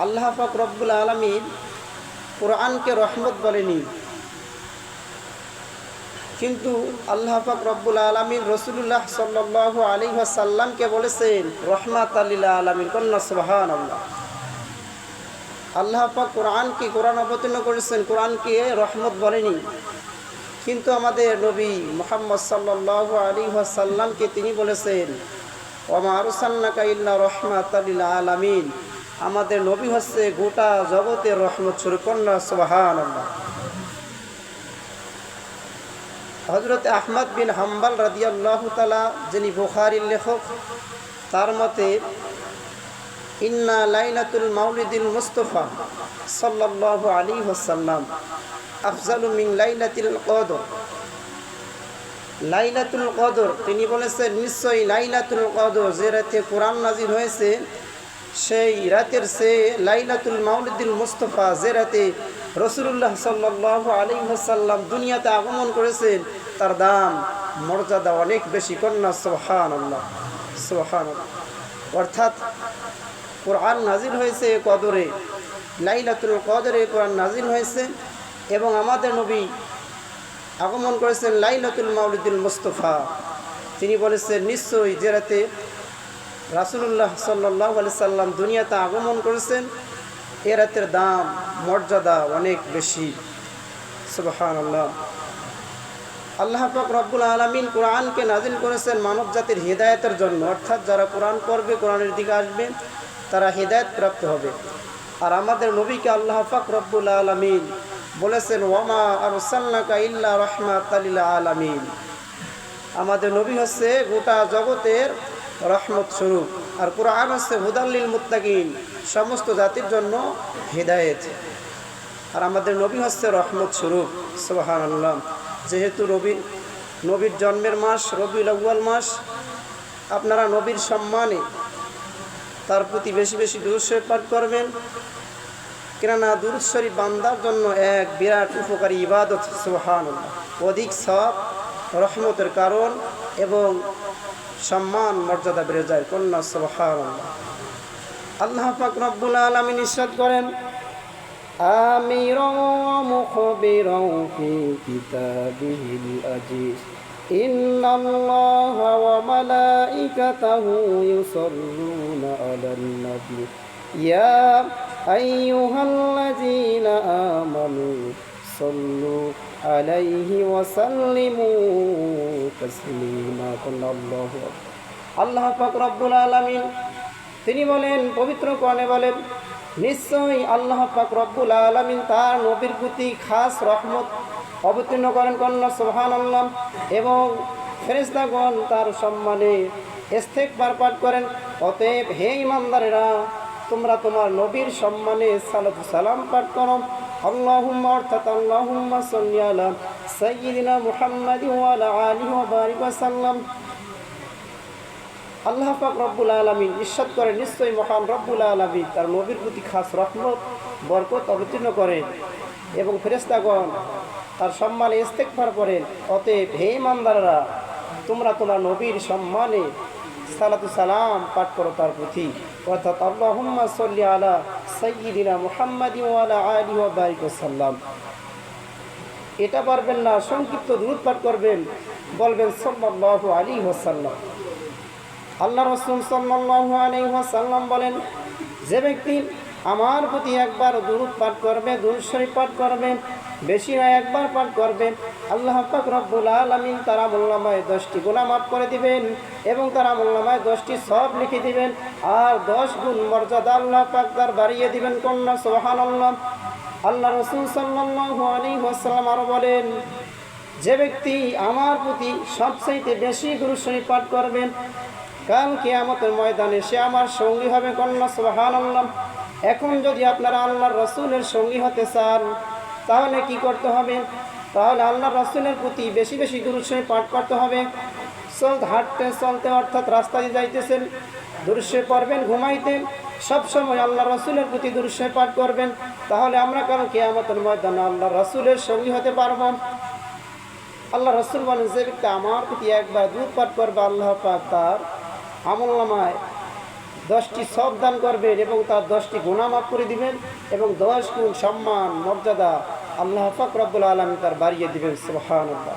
আল্লাহ পাক রব্বুল আলামিন কোরআনকে রহমত বলেনি, কিন্তু আল্লাহ পাক রব্বুল আলামিন রাসূলুল্লাহ সাল্লাল্লাহু আলাইহি ওয়াসাল্লামকে বলেছেন রহমাতাল লিল আলামিন। কন্যা সুবহানাল্লাহ। আল্লাহ পাক কোরআন অবতীর্ণ করেছেন, কোরআনকে রহমত বলেনি, কিন্তু আমাদের নবী মুহাম্মদ সাল্লাল্লাহু আলাইহি ওয়াসাল্লামকে তিনি বলেছেন ওয়া মা আরসালনাকা ইল্লা রাহমাতাল লিল আলামিন। আমাদের নবী হচ্ছে গোটা জগতের রহমত স্বরূপ। কন্যা সুবহানাল্লাহ। হযরত আহমদ বিন হাম্বল রাদিয়াল্লাহু তাআলা, যিনি বুখারীর লেখক, তার মতে ইন্না লাইলাতুল মাউলিদিল মুস্তাফা সাল্লাল্লাহু আলাইহি ওয়াসাল্লাম আফজালু মিন লাইলাতিল কদর। লাইলাতুল কদর, তিনি বলেছেন নিশ্চয়ই লাইলাতুল কদর যে রাতে কোরআন নাজিল হয়েছে সেই রাতের চেয়ে লাইলাতুল মাউলিদিল মুস্তাফা যে রাতে রাসূলুল্লাহ সাল্লাল্লাহু আলাইহি ওয়াসাল্লাম দুনিয়াতে আগমন করেছেন তার দাম মর্যাদা অনেক বেশি। কন্যা সুবহানাল্লাহ সুবহানাল্লাহ। অর্থাৎ কোরআন নাজিল হয়েছে কদরে, লাইলাতুল কদরে কোরআন নাজিল হয়েছে, এবং আমাদের নবী আগমন করেছেন লাইলাতুল মাউলিদুল মুস্তাফা। তিনি বলেছেন নিশ্চয়ই যে রাতে রাসূলুল্লাহ সাল্লাল্লাহু আলাইহি সাল্লাম দুনিয়াতে আগমন করেছেন এ রাতের দাম মর্যাদা অনেক বেশি। সুবহানাল্লাহ। আল্লাহ পাক রব্বুল আলামিন কোরআনকে নাজিল করেছেন মানব জাতির হেদায়েতের জন্য, অর্থাৎ যারা কোরআন পড়বে, কোরআনের দিকে আসবে, তারা হেদায়েত প্রাপ্ত হবে। আর আমাদের নবীকে আল্লাহ পাক রব্বুল আলামিন বলেছেন ওয়া মা আরসালনাকা ইল্লা রাহমাতাল লিল আলামিন। আমাদের নবী হচ্ছে গোটা জগতের রহমত স্বরূপ, আর কোরআন হচ্ছে হুদাল লিল মুত্তাকিন, সমস্ত জাতির জন্য হেদায়েত। আর আমাদের নবী হচ্ছে রহমত স্বরূপ। সুবহানাল্লাহ। যেহেতু নবীর জন্মের মাস রবিউল আউয়াল মাস, আপনারা নবীর সম্মানে তার প্রতি বেশি বেশি দুরূদ শরীফ পাঠ করবেন, কেননা দুরূদ শরীফ বান্দার জন্য এক বিরাট উপকারী ইবাদত। সুবহানাল্লাহ। অধিক সওয়াব, রহমতের কারণ এবং সম্মান মর্যাদা বেড়ে যায়। কন্যা সুবহানাল্লাহ। আল্লাহ পাক রব্বুল আলামিন ইরশাদ করেন আমিরাও ওয়া মুখবিরাও ফি কিতাবিহিল আজিজ ইন্নাল্লাহা ওয়া মালাইকাতাহু ইউসাল্লুনা আলান নবী ইয়া আইয়ুহাল্লাযীনা আমানু সাল্লু আলাইহি ওয়া সাল্লিমু তাসলিমা। আল্লাহ পাক রব্বুল আলামিন তিনি বলেন, পবিত্র কোরআনে বলেন, নিশ্চয়ই আল্লাহ পাক রব্বুল আলামিন তার নবীর প্রতি খাস রহমত অবতীর্ণ করেন। কন্যা সুবহানাল্লাহ। এবং ফেরেশতাগণ তার সম্মানে ইস্তিগফার পাঠ করেন। অতএব হে ঈমানদারেরা, তোমরা তোমার নবীর সম্মানে সালাত সালাম পাঠ করো। আল্লাহুম্মা অর্থাৎ আল্লাহুম্মা সাল্লি আলা সাইয়্যিদিনা মুহাম্মাদি ওয়া আলা আলিহি ওয়া বারিক ওয়া সাল্লাম। আল্লাহ পাক রব্বুল আলামিন ইরশাদ করেন, নিশ্চয়ই মহান রব্বুল আলামিন তার নবীর প্রতি খাস রহমত বরকত অবতীর্ণ করেন এবং ফেরেশতাগণ তার সম্মানে ইস্তিগফার করেন। অতএব হে ঈমানদাররা, তোমরা তোমার নবীর সম্মানে সালাতু সালাম পাঠ করো তার প্রতি, অর্থাৎ আল্লাহুম্মা সাল্লি আলা সাইয়্যিদিনা মুহাম্মাদি ওয়া আলা আলিহি ওয়া বারিক ওয়া সাল্লাম। এটা পারবেন না, সংক্ষিপ্ত দুরূদ পাঠ করবেন, বলবেন সাল্লাল্লাহু আলাইহি ওয়াসাল্লাম। আল্লাহ রাসূল সাল্লাল্লাহু আলাইহি ওয়াসাল্লাম বলেন, যে ব্যক্তি আমার প্রতি একবার দুরূদ পাঠ করবে, দুরূদ শরীফ পাঠ করবে, বেশি না একবার পাঠ করবে, আল্লাহ পাক রব্বুল আলামিন তার আমলনামায় 10টি গুনাহ মাফ করে দিবেন এবং তার আমলনামায় 10টি সওয়াব লিখে দিবেন, আর 10 গুণ মর্যাদা আল্লাহ পাক তার বাড়িয়ে দিবেন। কন্যা সুবহানাল্লাহ। আল্লাহ রাসূল সাল্লাল্লাহু আলাইহি ওয়াসাল্লাম আরো বলেন, যে ব্যক্তি আমার প্রতি সবচেয়ে বেশি দুরূদ শরীফ পাঠ করবেন, কাল কিয়ামতের ময়দানে সে আমার সঙ্গী হবে। কন্যা সুবহানাল্লাহ। এখন যদি আপনারা আল্লাহর রাসূলের সঙ্গী হতে চান তাহলে কি করতে হবে? তাহলে আল্লাহর রাসূলের প্রতি বেশি বেশি দুরূদ শরীফ পাঠ করতে হবে। হাঁটতে চলতে অর্থাৎ রাস্তা দিয়ে যাইতেছেন দুরূদ শরীফ পড়বেন, ঘুমাইতে সব সময় আল্লাহর রাসূলের প্রতি দুরূদ শরীফ পাঠ করবেন, তাহলে আমরা কাল কিয়ামতের ময়দানে আল্লাহর রাসূলের সঙ্গী হতে পারব। আল্লাহ রাসূল বলেন, যে ব্যক্তি আমার প্রতি একবার দুরূদ পাঠ করবে, আল্লাহ পাক তার আমলনামায় 10টি সব দান করবেন এবং তার 10টি গুনাহ মাফ করে দিবেন এবং 10 গুণ সম্মান মর্যাদা আল্লাহ পাক রব্বুল আলামিন তার বাড়িয়ে দিবেন সুবহানাল্লাহ।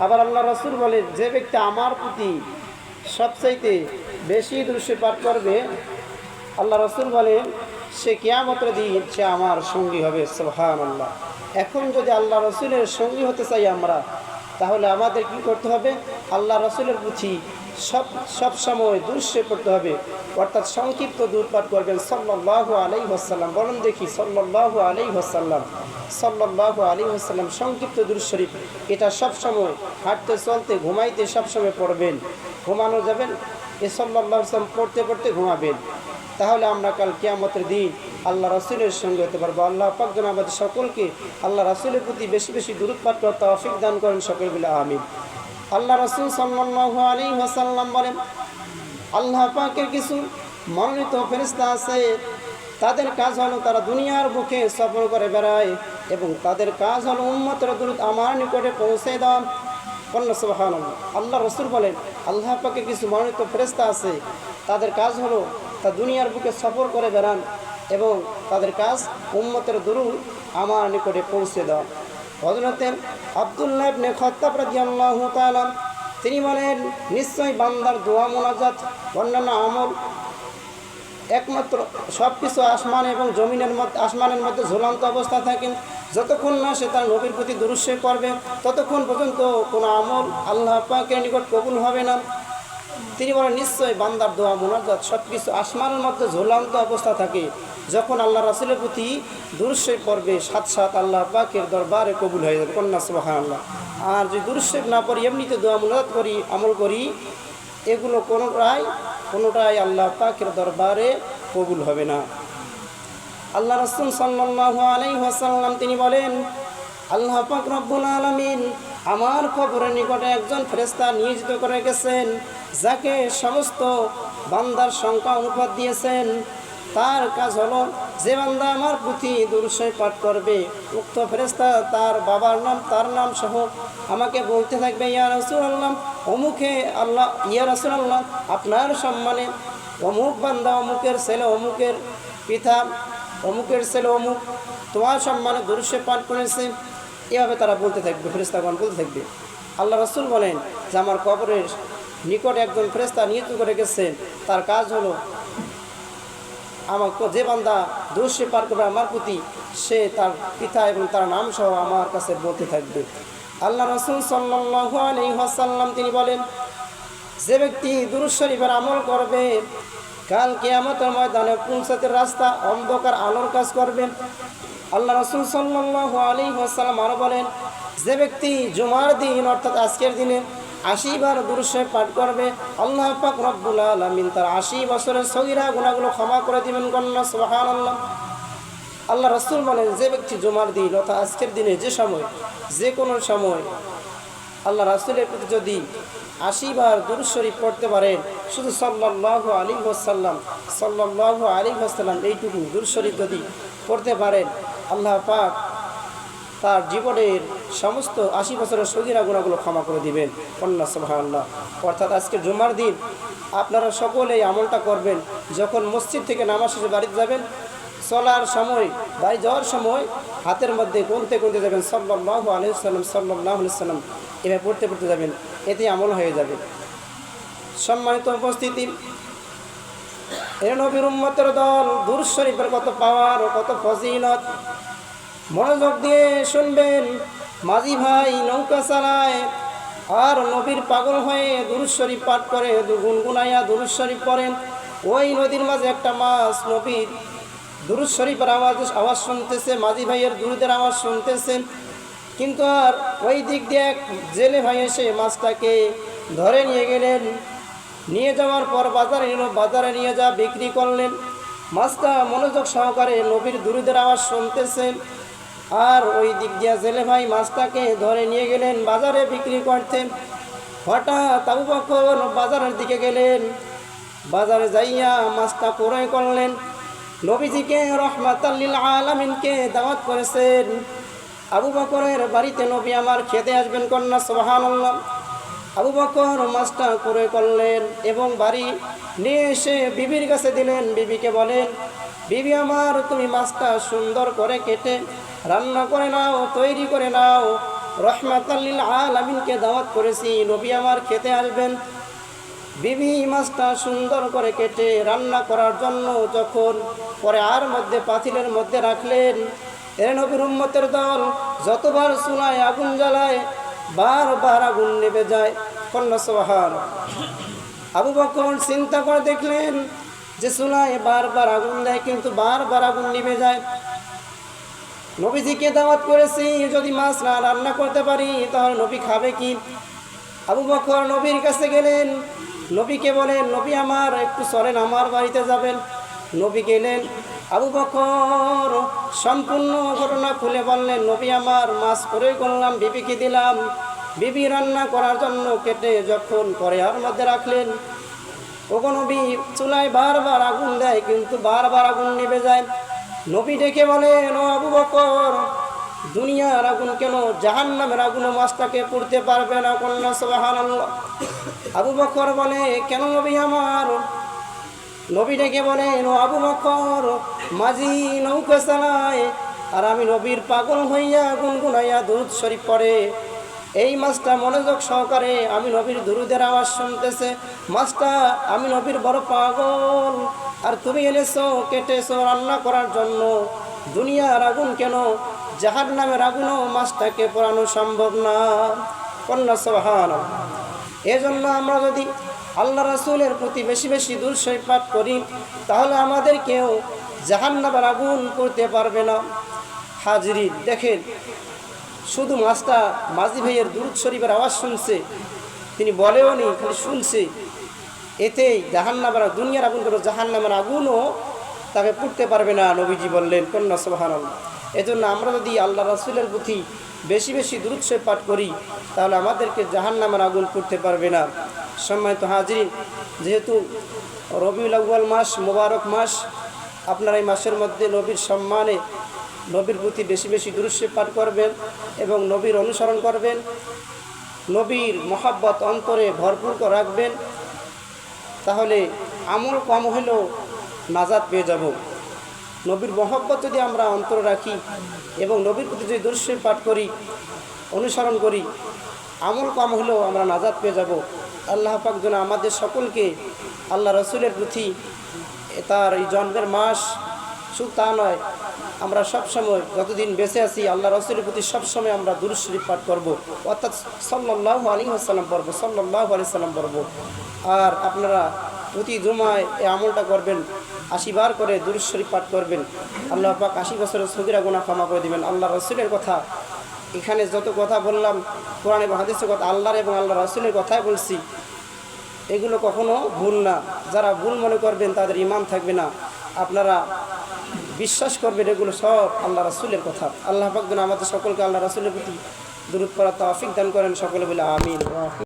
আবার আল্লাহ রাসূল বলেন, যে ব্যক্তি আমার প্রতি সবচাইতে বেশি দরুদ পাঠ করবে, আল্লাহ রাসূল বলেন, সে কিয়ামতের দিন সে আমার সঙ্গী হবে সুবহানাল্লাহ। এখন যদি আল্লাহ রাসূলের সঙ্গী হতে চাই আমরা, তাহলে আমাদের কি করতে হবে? আল্লাহ রাসূলের প্রতি সব সময় দরুদ পড়তে হবে, অর্থাৎ সংক্ষিপ্ত দরুদ পাঠ করবেন সাল্লাল্লাহু আলাইহি ওয়াসাল্লাম। বলেন দেখি, সাল্লাল্লাহু আলাইহি ওয়াসাল্লাম, সাল্লাল্লাহু আলাইহি ওয়াসাল্লাম। সংক্ষিপ্ত দরুদ শরীফ এটা সব সময় হাঁটতে চলতে ঘুমাইতে সব সময় পড়বেন। ঘুমানো যাবেন এ সাল্লাল্লাহু আলাইহি ওয়াসাল্লাম পড়তে পড়তে ঘুমাবেন, তাহলে আমরা কাল কিয়ামতের দিন আল্লাহ রাসূলের সঙ্গে হতে পারবো। আল্লাহ পাক যেন আমাদের সকলকে আল্লাহ রাসূলের প্রতি বেশি বেশি দরুদ পাঠ করার তৌফিক দান করেন, সকলে বলে আমিন। আল্লাহ রাসূল সাল্লাল্লাহু আলাইহি ওয়াসাল্লাম বলেন, আল্লাহ পাকের কিছু মনোনীত ফেরেশতা আছে, তাদের কাজ হলো তারা দুনিয়ার বুকে সফর করে বেড়ায় এবং তাদের কাজ হলো উম্মতের দরুদ আমার নিকটে পৌঁছে দেওয়া। সুবহানাল্লাহ। আল্লাহ রাসূল বলেন, আল্লাহ পাকের কিছু মনোনীত ফেরেশতা আছে, তাদের কাজ হলো তা দুনিয়ার বুকে সফর করে বেড়ান এবং তাদের কাজ উম্মতের দরুদ আমার নিকটে পৌঁছে দেওয়া। হযরতে আব্দুল্লাহ ইবনে খাত্তাব রাদিয়াল্লাহু তাআলা তিনি বলেন, নিশ্চয়ই বান্দার দোয়া মুনাজাত অন্যান্য আমল একমাত্র সব কিছু আসমান এবং জমিনের মধ্যে আসমানের মধ্যে ঝুলন্ত অবস্থা থাকে, যতক্ষণ না সে তার নবীর প্রতি দরুদ শরীফ পড়বে ততক্ষণ পর্যন্ত কোনো আমল আল্লাহ পাকের নিকট কবুল হবে না। তিনি বলেন, নিশ্চয়ই বান্দার দোয়া মুনাজাত সব কিছু আসমানের মধ্যে ঝুলন্ত অবস্থা থাকে, যখন আল্লাহ রাসূলের প্রতি দরুদ শরীফ পড়বে সাথে সাথে আল্লাহ পাকের দরবারে কবুল হয়ে যাবে। কন্যা সুবহানাল্লাহ। আর যদি দরুদ শরীফ না পড়ি, এমনিতে দোয়া মুনাজাত করি, আমল করি, এগুলো কোনোটাই আল্লাহ পাকের দরবারে কবুল হবে না। আল্লাহ রাসূল সাল্লাল্লাহু আলাইহি ওয়াসাল্লাম তিনি বলেন, আল্লাহ পাক রব্বুল আলামিন আমার কবরের নিকটে একজন ফেরেশতা নিয়োজিত করে গেছেন, যাকে সমস্ত বান্দার সংখ্যা অনুপাত দিয়েছেন। তার কাজ হলো, যে বান্দা আমার প্রতি দরুদ শরীফ পাঠ করবে, উক্ত ফেরেশতা তার বাবার নাম তার নাম সহ আমাকে বলতে থাকবে, ইয়া রাসূলুল্লাহ অমুকে আল্লাহ, ইয়া রাসূলুল্লাহ আপনার সম্মানে অমুক বান্দা অমুকের ছেলে অমুকের পিতা অমুকের ছেলে অমুক তোমার সম্মানে দরুদ শরীফ পাঠ করেছে। এভাবে তারা বলতে থাকবে, ফেরেশতাগণ বলতে থাকবে। আল্লাহ রাসূল বলেন যে আমার কবরের নিকট একজন ফেরেশতা নিয়োজিত করে গেছেন, তার কাজ হলো আমাকে যে বান্দা দরুদ শরীফ পাঠ করবে আমার প্রতি, সে তার পিতা এবং তার নাম সহ আমার কাছে বলতে থাকবে। আল্লাহ রাসূল সাল্লাল্লাহু আলাইহি ওয়াসাল্লাম তিনি বলেন, যে ব্যক্তি দরুদ শরীফের আমল করবে, কাল কিয়ামতের ময়দানে পৌঁছাতে রাস্তা অন্ধকার আলোর কাজ করবে। আল্লাহ রাসূল সাল্লাল্লাহু আলাইহি ওয়াসাল্লাম আরো বলেন, যে ব্যক্তি জুমার দিন অর্থাৎ আজকের দিনে 80 বার দরুদ শরীফ পাঠ করবে, আল্লাহ পাক রব্বুল আলামিন তার 80 বছরের সগীরা গুনাহগুলো ক্ষমা করে দিবেন। কন্যা সুবহানাল্লাহ। আল্লাহ রাসূল বলেন, যে ব্যক্তি জুমার দিন অর্থাৎ আজকের দিনে যে কোনো সময় আল্লাহ রাসূলের প্রতি যদি 80 বার দরুদ শরীফ পড়তে পারেন, শুধু সাল্লাল্লাহু আলাইহি ওয়াসাল্লাম এইটুকু দরুদ শরীফ যদি পড়তে পারেন, আল্লাহ পাক তার জীবনের সমস্ত 80 বছরের সগীরা গুনাহগুলো ক্ষমা করে দিবেন। কন্যা সুবহানাল্লাহ। অর্থাৎ আজকে জুমার দিন আপনারা সকলেই আমলটা করবেন, যখন মসজিদ থেকে নামাজ শেষে বাড়িতে যাবেন, চলার সময় বাড়ি যাওয়ার সময় হাতের মধ্যে গুনতে যাবেন সাল্লাল্লাহু আলাইহি ওয়াসাল্লাম সাল্লাল্লাহু আলাইহি ওয়াসাল্লাম, এভাবে পড়তে যাবেন, এতে আমল হয়ে যাবে। সম্মানিত উপস্থিতি, এ নবীর উম্মতের দল, দরুদ শরীফের কত পাওয়ার ও কত ফজিলত মনোযোগ দিয়ে শুনবেন। মাঝি ভাই নৌকা চালায় আর নবীর পাগল হয়ে দরুদ শরীফ পাঠ করে, গুনগুনাইয়া দরুদ শরীফ পড়েন। ওই নদীর মাঝে একটা মাছ নবীর দরুদ শরীফের আওয়াজ শুনতেছে, মাঝি ভাইয়ের দরুদের আওয়াজ শুনতেছেন, কিন্তু আর ওই দিক দিয়ে এক জেলে ভাই এসে মাছটাকে ধরে নিয়ে গেলেন। নিয়ে যাওয়ার পর বাজারে নিয়ে যা বিক্রি করলেন। মাছটা মনোযোগ সহকারে নবীর দরুদের আওয়াজ শুনতেছেন, আর ওই দিক দিয়ে জেলে ভাই মাছটাকে ধরে নিয়ে গেলেন বাজারে বিক্রি করতেন। হঠাৎ আবু বকর বাজারের দিকে গেলেন, বাজারে যাইয়া মাছটা ক্রয় করলেন। নবীজিকে রহমাতাল লিল আলামিনকে দাওয়াত করেছেন, আবু বকরের বাড়িতে নবী আমার খেতে আসবেন। কন্যা সুবহানাল্লাহ। আবু বকর মাছটা করে করলেন এবং বাড়ি নিয়ে এসে বিবির কাছে দিলেন। বিবিকে বলেন, বিবি আমার, তুমি মাছটা সুন্দর করে কেটে রান্না করে নাও, তৈরি করে নাও। রহমাতাল লিল আলামিনকে দাওয়াত করেছি, নবী আমার খেতে আসবেন। বিবি মাছটা সুন্দর করে কেটে রান্না করার জন্য যখন পরে আর মধ্যে পাতিলের মধ্যে রাখলেন, এর নবীর উম্মতের দল যতবার চুলায় আগুন জ্বালায় বারবার আগুন নেভে যায়। কন্যা সুবহানাল্লাহ। আবু বকর চিন্তা করে দেখলেন যে চুলায় বারবার আগুন দেয় কিন্তু বারবার আগুন নিভে যায়। নবীজিকে দাওয়াত করেছি, যদি মাছ না রান্না করতে পারি তাহলে নবী খাবে কি? আবু বকর নবীর কাছে গেলেন, নবীকে বলেন, নবী আমার, একটু চলেন, আমার বাড়িতে যাবেন। নবী গেলেন। আবু বকর সম্পূর্ণ ঘটনা খুলে বললেন, নবী আমার, মাছ করে করলাম, বিবিকে দিলাম। বিবি রান্না করার জন্য কেটে যখন কড়াইয়ের মধ্যে রাখলেন, ওগো নবী, চুলায় বারবার আগুন দেয় কিন্তু বারবার আগুন নিভে যায়। নবী ডেকে বলেন, ও আবু বকর, দুনিয়ার আগুন কেন জাহান্নামের আগুনও মাছটাকে পুড়তে পারবে না? কন্যা সুবহানাল্লাহ। আবু বকর বলে, কেন নবী আমার? নবী ডেকে বলেন, ও আবু বকর, মাঝি নৌকা চালায় আর আমি নবীর পাগল হইয়া গুনগুনাইয়া দুরূদ শরীফ পড়ে। এই মাছটা মনোযোগ সহকারে আমি নবীর দুরূদের আওয়াজ শুনতেছে। মাছটা আমি নবীর বড় পাগল, আর তুমি এনেছো, কেটেছো রান্না করার জন্য। দুনিয়ার আগুন কেন জাহান্নামের আগুনও মাছটাকে পোড়ানো সম্ভব না। কন্যা সুবহানাল্লাহ। এজন্য আমরা যদি আল্লাহ রাসূলের প্রতি বেশি বেশি দুরূদ শরীফ পাঠ করি তাহলে আমাদেরকেও জাহান্নামের আগুন করতে পারবে না। হাজরিন, দেখেন, শুধু মাছটা মাঝি ভাইয়ের দুরূদ শরীফের আওয়াজ শুনছে, তিনি বলেও নি, খালি শুনছে, এতেই জাহান্নামের দুনিয়ার আগুন করে জাহান্নামের আগুনও তাকে পুড়তে পারবে না, নবীজি বললেন। কন্যা সুবহানাল্লাহ। এজন্য আমরা যদি আল্লাহ রাসূলের প্রতি বেশি বেশি দুরূদ শরীফ পাঠ করি তাহলে আমাদেরকে জাহান্নামের আগুন পুড়তে পারবে না। সম্মানিত হাজরিন, যেহেতু রবিউল আউয়াল মাস, মোবারক মাস, আপনারা এই মাসের মধ্যে নবীর সম্মানে নবীর প্রতি বেশি বেশি দুরূদ শরীফ পাঠ করবেন এবং নবীর অনুসরণ করবেন, নবীর মহব্বত অন্তরে ভরপুর করে রাখবেন, তাহলে আমল কম হলেও নাজাত পেয়ে যাব। নবীর মহব্বত যদি আমরা অন্তরে রাখি এবং নবীর প্রতি যদি দুরূদ শরীফ পাঠ করি, অনুসরণ করি, আমল কম হলেও আমরা নাজাত পেয়ে যাব। আল্লাহ পাক যেন আমাদের সকলকে আল্লাহ রাসূলের প্রতি, তার এই জন্মের মাস শুধু তা নয়, আমরা সবসময় যতদিন বেঁচে আছি আল্লাহ রাসূলের প্রতি সবসময় আমরা দুরূদ শরীফ পাঠ করব, অর্থাৎ সাল্লাল্লাহু আলাইহি ওয়াসাল্লাম পড়ব, সাল্লাল্লাহু আলাইহি সাল্লাম পড়ব। আর আপনারা প্রতি জুমায় এই আমলটা করবেন, ৮০ বার করে দুরূদ শরীফ পাঠ করবেন। আল্লাহ পাক ৮০ বছরের সগীরা গুনাহ ক্ষমা করে দিবেন। আল্লাহ রাসূলের কথা, এখানে যত কথা বললাম কোরআন এবং হাদিসের কথা, আল্লাহর এবং আল্লাহ রাসূলের কথাই বলছি, এগুলো কখনো ভুল না। যারা ভুল মনে করবেন তাদের ঈমান থাকবে না। আপনারা বিশ্বাস করবেন এগুলো সব আল্লাহ রাসূলের কথা। আল্লাহ পাক যেন আমাদের সকলকে আল্লাহ রাসূলের প্রতি দুরূদ পড়ার তৌফিক দান করেন। সকলে বলে আমিন।